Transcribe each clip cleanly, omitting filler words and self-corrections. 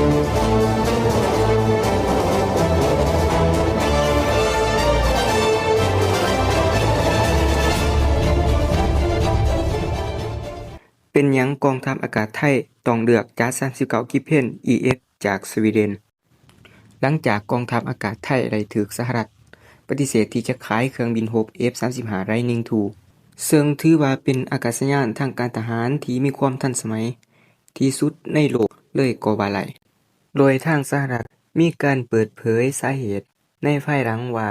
เป็นหยังกองทัพอากาศไทยต้องเลือกจัด39 Gripen EF จากสวีเดน หลังจากกองทัพอากาศไทยได้ถูกสหรัฐปฏิเสธที่จะขายเครื่องบินรบ F-35 Lightning II ซึ่งถือว่าเป็นอากาศยานทางการทหารที่มีความทันสมัยที่สุดในโลกเลยก็ว่าได้โดยทางสหรัฐมีการเปิดเผยสาเหตุในภายหลังว่า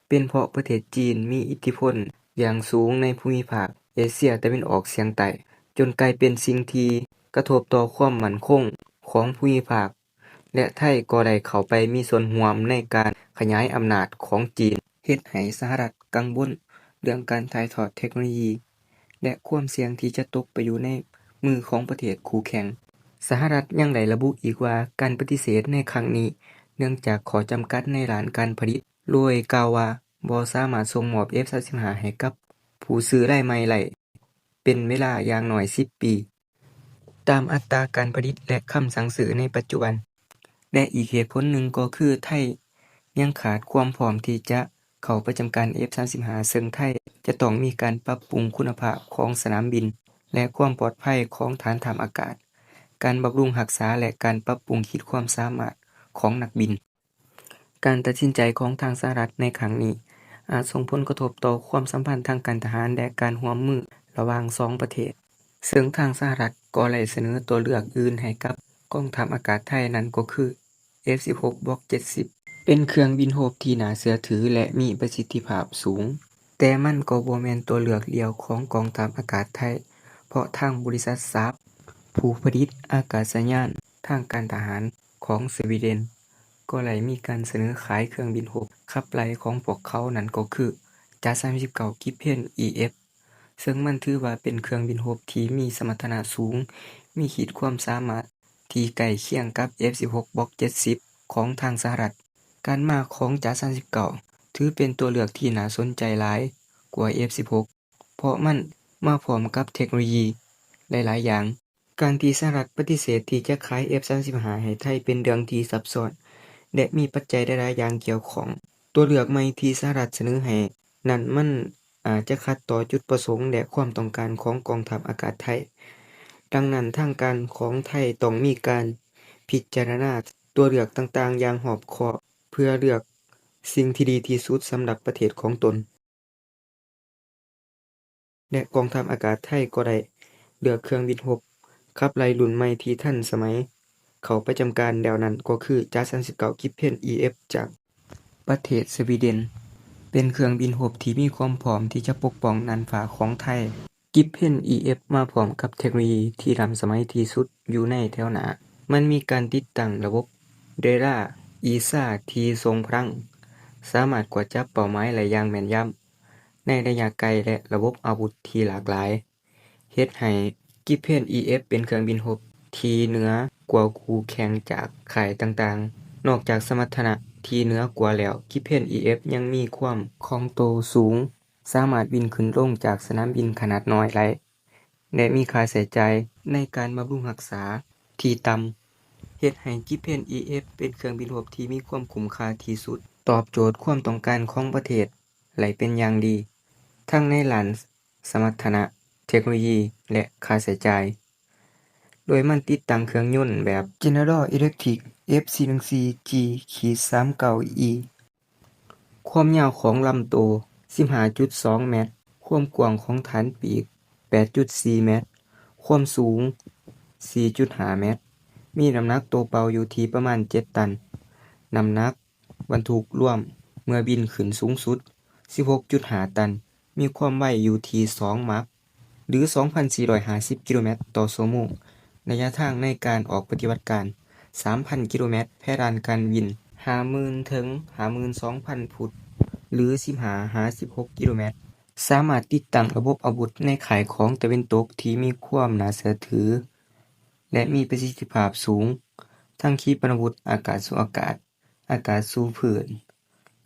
เป็นเพราะประเทศจีนมีอิทธิพลอย่างสูงในภูมิภาคเอเชียตะวันออกเฉียงใต้จนกลายเป็นสิ่งที่กระทบต่อความมั่นคงของภูมิภาคและไทยก็ได้เข้าไปมีส่วนร่วมในการขยายอำนาจของจีนเฮ็ดให้สหรัฐกังวลเรื่องการถ่ายทอดเทคโนโลยีและความเสี่ยงที่จะตกไปอยู่ในมือของประเทศคู่แข่งสหรัฐยังได้ระบุอีกว่าการปฏิเสธในครั้งนี้เนื่องจากข้อจำกัดในด้านการผลิตโดยกล่าวว่าบ่สามารถส่งมอบ F-35 ให้กับผู้ซื้อรายใหม่ได้เป็นเวลาอย่างน้อย10ปีตามอัตราการผลิตและคำสั่งซื้อในปัจจุบันและอีกเหตุผลหนึ่งก็คือไทยยังขาดความพร้อมที่จะเข้าประจำการ F-35 ซึ่งไทยจะต้องมีการปรับปรุงคุณภาพของสนามบินและความปลอดภัยของฐานทัพอากาศการบำรุงรักษาและการปรับปรุงขีดความสามารถของนักบินการตัดสินใจของทางสหรัฐในครั้งนี้อาจส่งผลกระทบต่อความสัมพันธ์ทางการทหารและการร่วมมือระหว่างสองประเทศซึ่งทางสหรัฐก็ได้เสนอตัวเลือกอื่นให้กับกองทัพอากาศไทยนั่นก็คือ F-16 Block 70เป็นเครื่องบินรบที่น่าเชื่อถือและมีประสิทธิภาพสูงแต่มันก็บ่แม่นตัวเลือกเดียวของกองทัพอากาศไทยเพราะทางบริษัท Saab ผู้ผลิตอากาศยานทางการทหารของสวีเดนก็ได้มีการเสนอขายเครื่องบินรบขับไล่ของพวกเขานั่นก็คือจัด39 Gripen EF ซึ่งมันถือว่าเป็นเครื่องบินรบที่มีสมรรถนะสูงมีขีดความสามารถที่ใกล้เคียงกับ F-16 Block 70ของทางสหรัฐการมาของจัด39ถือเป็นตัวเลือกที่น่าสนใจหลายกว่า F-16 เพราะมันมาพร้อมกับเทคโนโลยีหลายๆอย่างการที่สหรัฐปฏิเสธที่จะขาย F-35 ให้ไทยเป็นเรื่องที่ซับซ้อนและมีปัจจัยหลายๆอย่างเกี่ยวข้องตัวเลือกใหม่ที่สหรัฐเสนอให้นั่นมันอาจจะขัดต่อจุดประสงค์และความต้องการของกองทัพอากาศไทยดังนั้นทางการของไทยต้องมีการพิจารณาตัวเลือกต่างๆอย่างรอบคอบเพื่อเลือกสิ่งที่ดีที่สุดสำหรับประเทศของตนและกองทัพอากาศไทยก็ได้เลือกเครื่องบินรบขับไล่รุ่นใหม่ที่ทันสมัยเข้าประจำการแล้วนั่นก็คือจัด39 Gripen EF จากประเทศสวีเดนเป็นเครื่องบินรบที่มีความพร้อมที่จะปกป้องน่านฟ้าของไทย Gripen EF มาพร้อมกับเทคโนโลยีที่ล้ำสมัยที่สุดอยู่ในแถวหน้ามันมีการติดตั้งระบบเรดาร์ ESA ที่ทรงพลังสามารถกวดจับเป้าหมายได้อย่างแม่นยำในระยะไกลและระบบอาวุธที่หลากหลายเฮ็ดให้ Gripen EF เป็นเครื่องบินรบที่เหนือกว่าคู่แข่งจากค่ายต่างๆนอกจากสมรรถนะที่เหนือกว่าแล้ว Gripen EF ยังมีความคล่องตัวสูงสามารถบินขึ้นลงจากสนามบินขนาดน้อยได้และมีค่าใช้จ่ายในการบำรุงรักษาที่ต่ำเฮ็ดให้ Gripen EF เป็นเครื่องบินรบที่มีความคุ้มค่าที่สุดตอบโจทย์ความต้องการของประเทศได้เป็นอย่างดีทั้งในด้านสมรรถนะเทคโนโลยีและค่าใช้จ่ายโดยมันติดตั้งเครื่องยนต์แบบ General Electric F414G-39E ความยาวของลำตัว 15.2 เมตรความกว้างของฐานปีก 8.4 เมตรความสูง 4.5 เมตรมีน้ำหนักตัวเปล่าอยู่ที่ประมาณ 7 ตันน้ำหนักบรรทุกรวมเมื่อบินขึ้นสูงสุด 16.5 ตันมีความไวอยู่ที่ 2 มัคหรือ 2,450 กิโลเมตรต่อชั่วโมงระยะทางในการออกปฏิบัติการ 3,000 กิโลเมตรแพร่านการบิน 50,000 ถึง 52,000 ฟุตหรือ 15-16 กิโลเมตรสามารถติดตั้งระบบอาวุธในข่ายของตะวันตกที่มีความน่าเชื่อถือและมีประสิทธิภาพสูงทั้งขีปนาวุธอากาศสู่อากาศอากาศสู่พื้น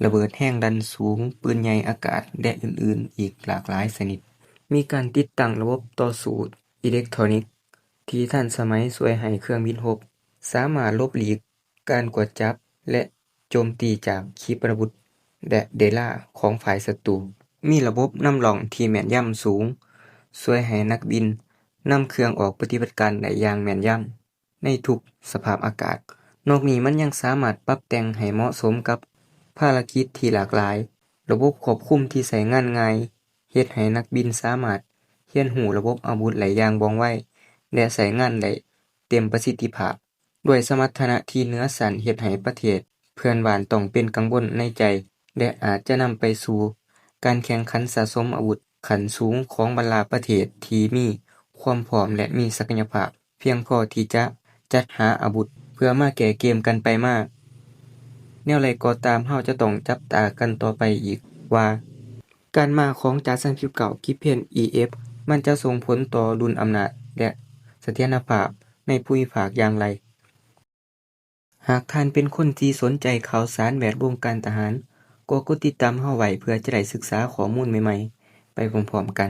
ระเบิดแรงดันสูงปืนใหญ่อากาศและอื่นๆอีกหลากหลายชนิดมีการติดตั้งระบบต่อสู้อิเล็กทรอนิกส์ที่ทันสมัยช่วยให้เครื่องบินรบ สามารถลบหลีกการกวดจับและโจมตีจากขีปนาวุธและเรดาร์ของฝ่ายศัตรูมีระบบนำร่องที่แม่นยำสูงช่วยให้นักบินนำเครื่องออกปฏิบัติการได้อย่างแม่นยำในทุกสภาพอากาศนอกนี้มันยังสามารถปรับแต่งให้เหมาะสมกับภารกิจที่หลากหลายระบบควบคุมที่ใช้งานง่ายเฮ็ดให้นักบินสามารถเรียนรู้ระบบอาวุธได้อย่างว่องไวและใช้งานได้เต็มประสิทธิภาพด้วยสมรรถนะที่เหนือชั้นเฮ็ดให้ประเทศเพื่อนบ้านต้องเป็นกังวลในใจและอาจจะนำไปสู่การแข่งขันสะสมอาวุธขั้นสูงของบรรดาประเทศที่มีความพร้อมและมีศักยภาพเพียงพอที่จะจัดหาอาวุธเพื่อมาแก้เกมกันไปมาแนวใดก็ตามเราจะต้องจับตากันต่อไปอีกว่าการมาของจาร์39 Gripen EF มันจะส่งผลต่อดุลอำนาจและเสถียรภาพในภูมิภาคอย่างไรหากท่านเป็นคนที่สนใจข่าวสารแวดวงการทหารก็กดติดตามเราไว้เพื่อจะได้ศึกษาข้อมูลใหม่ๆไปพร้อมๆกัน